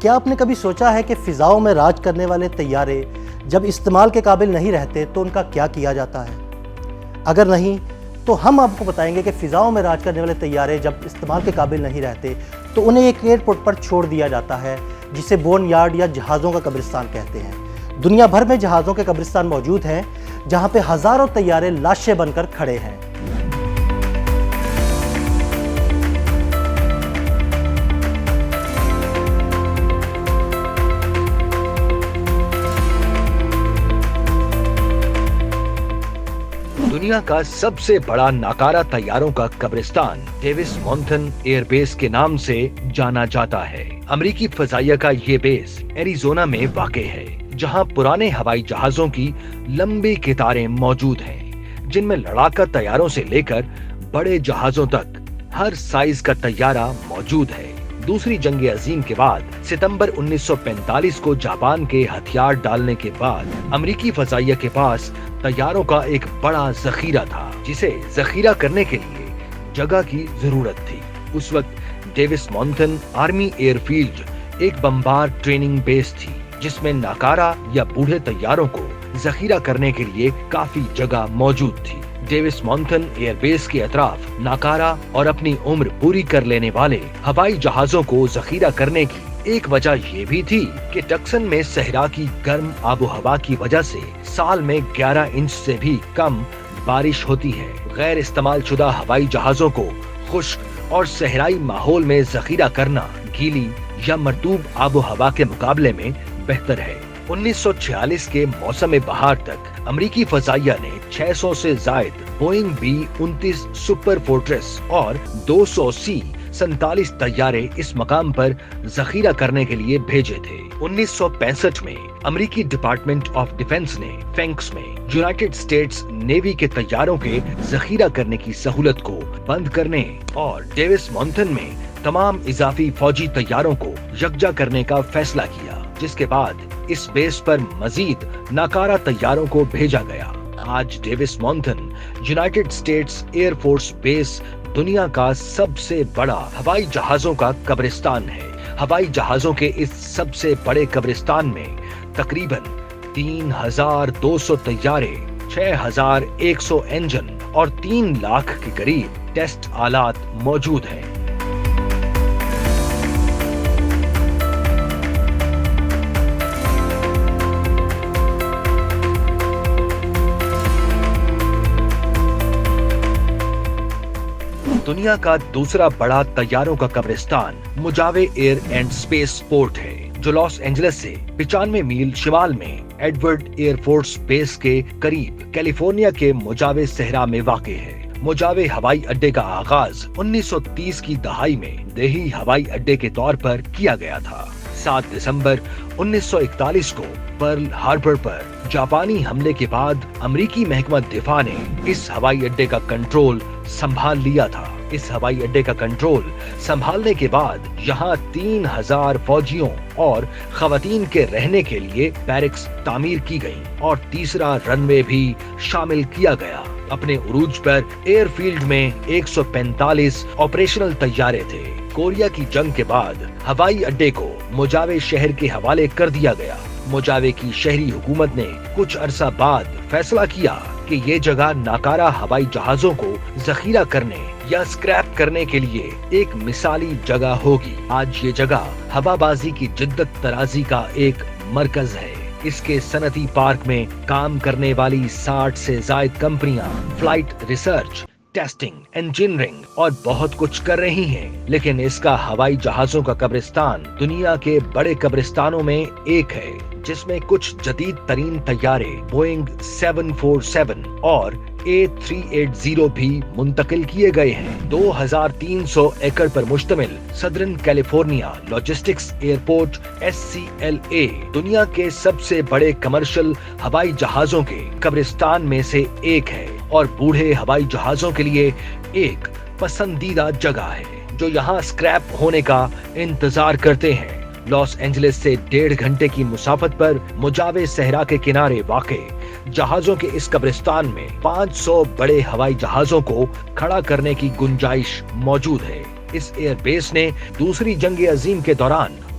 کیا آپ نے کبھی سوچا ہے کہ فضاؤں میں راج کرنے والے طیارے جب استعمال کے قابل نہیں رہتے تو ان کا کیا کیا جاتا ہے؟ اگر نہیں تو ہم آپ کو بتائیں گے کہ فضاؤں میں راج کرنے والے طیارے جب استعمال کے قابل نہیں رہتے تو انہیں ایک ایئرپورٹ پر چھوڑ دیا جاتا ہے جسے بون یارڈ یا جہازوں کا قبرستان کہتے ہیں۔ دنیا بھر میں جہازوں کے قبرستان موجود ہیں جہاں پہ ہزاروں طیارے لاشیں بن کر کھڑے ہیں۔ دنیا کا سب سے بڑا ناکارہ طیاروں کا قبرستان ڈیوس مونتھن ایئر بیس کے نام سے جانا جاتا ہے۔ امریکی فضائیہ کا یہ بیس ایریزونا میں واقع ہے، جہاں پرانے ہوائی جہازوں کی لمبی قطاریں موجود ہیں، جن میں لڑاکا طیاروں سے لے کر بڑے جہازوں تک ہر سائز کا طیارہ موجود ہے۔ دوسری جنگ عظیم کے بعد ستمبر 1945 کو جاپان کے ہتھیار ڈالنے کے بعد امریکی فضائیہ کے پاس طیاروں کا ایک بڑا ذخیرہ تھا، جسے ذخیرہ کرنے کے لیے جگہ کی ضرورت تھی۔ اس وقت ڈیوس مونتھن آرمی ایئر فیلڈ ایک بمبار ٹریننگ بیس تھی، جس میں ناکارہ یا بوڑھے طیاروں کو ذخیرہ کرنے کے لیے کافی جگہ موجود تھی۔ ڈیوس مونتھن ایئر بیس کے اطراف ناکارہ اور اپنی عمر پوری کر لینے والے ہوائی جہازوں کو ذخیرہ کرنے کی ایک وجہ یہ بھی تھی کہ ٹکسن میں صحرا کی گرم آب و ہوا کی وجہ سے سال میں 11 انچ سے بھی کم بارش ہوتی ہے۔ غیر استعمال شدہ ہوائی جہازوں کو خشک اور صحرائی ماحول میں ذخیرہ کرنا گیلی یا مرطوب آب و ہوا کے مقابلے میں بہتر ہے۔ 1946 کے موسم بہار تک امریکی فضائیہ نے 600 سے زائد بوئنگ B-29 سپر فورٹریس اور 200 C-47 طیارے اس مقام پر ذخیرہ کرنے کے لیے بھیجے تھے۔ 1965 میں امریکی ڈپارٹمنٹ آف ڈیفنس نے فینکس میں یونائیٹڈ اسٹیٹس نیوی کے طیاروں کے ذخیرہ کرنے کی سہولت کو بند کرنے اور ڈیوس مونتھن میں تمام اضافی فوجی طیاروں کو یکجا کرنے کا فیصلہ کیا، جس کے بعد اس بیس پر مزید ناکارہ طیاروں کو بھیجا گیا۔ آج Davis Monthan United States Air Force Base دنیا کا سب سے بڑا ہوائی جہازوں کا قبرستان ہے۔ ہوائی جہازوں کے اس سب سے بڑے قبرستان میں تقریباً 3200 طیارے، 6100 انجن اور 3 لاکھ کے قریب ٹیسٹ آلات موجود ہیں۔ دنیا کا دوسرا بڑا طیاروں کا قبرستان مجاوے ایئر اینڈ اسپیس پورٹ ہے، جو لاس اینجلس سے 95 میل شمال میں ایڈورڈ ایئر فورس بیس کے قریب کیلیفورنیا کے مجاوے صحرا میں واقع ہے۔ مجاوے ہوائی اڈے کا آغاز 1930 کی دہائی میں دیہی ہوائی اڈے کے طور پر کیا گیا تھا۔ 7 دسمبر 1941 کو پرل ہاربر پر جاپانی حملے کے بعد امریکی محکمہ دفاع نے اس ہوائی اڈے کا کنٹرول سنبھال لیا تھا۔ اس ہوائی اڈے کا کنٹرول سنبھالنے کے بعد یہاں 3000 فوجیوں اور خواتین کے رہنے کے لیے بیرکس تعمیر کی گئی اور تیسرا رن وے بھی شامل کیا گیا۔ اپنے عروج پر ایئر فیلڈ میں 145 آپریشنل طیارے تھے۔ کوریا کی جنگ کے بعد ہوائی اڈے کو مجاوے شہر کے حوالے کر دیا گیا۔ مجاوے کی شہری حکومت نے کچھ عرصہ بعد فیصلہ کیا کہ یہ جگہ ناکارہ ہوائی جہازوں کو ذخیرہ کرنے یا اسکریپ کرنے کے لیے ایک مثالی جگہ ہوگی۔ آج یہ جگہ ہوا بازی کی جدت طرازی کا ایک مرکز ہے۔ اس کے صنعتی پارک میں کام کرنے والی 60 سے زائد کمپنیاں فلائٹ ریسرچ، ٹیسٹنگ، انجینئرنگ اور بہت کچھ کر رہی ہیں، لیکن اس کا ہوائی جہازوں کا قبرستان دنیا کے بڑے قبرستانوں میں ایک ہے، جس میں کچھ جدید ترین طیارے بوئنگ 747 اور A380 بھی منتقل کیے گئے ہیں۔ 2300 ایکڑ پر مشتمل صدرن کیلیفورنیا لاجسٹکس ایئرپورٹ SCLA دنیا کے سب سے بڑے کمرشل ہوائی جہازوں کے قبرستان میں سے ایک ہے اور بوڑھے ہوائی جہازوں کے لیے ایک پسندیدہ جگہ ہے، جو یہاں اسکریپ ہونے کا انتظار کرتے ہیں۔ لاس اینجلس سے 1.5 گھنٹے کی مسافت پر مجاوے صحرا کے کنارے واقع جہازوں کے اس قبرستان میں 500 بڑے ہوائی جہازوں کو کھڑا کرنے کی گنجائش موجود ہے۔ اس ایئر بیس نے دوسری جنگ عظیم کے دوران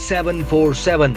747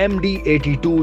MD-82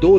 2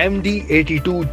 MD-82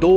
2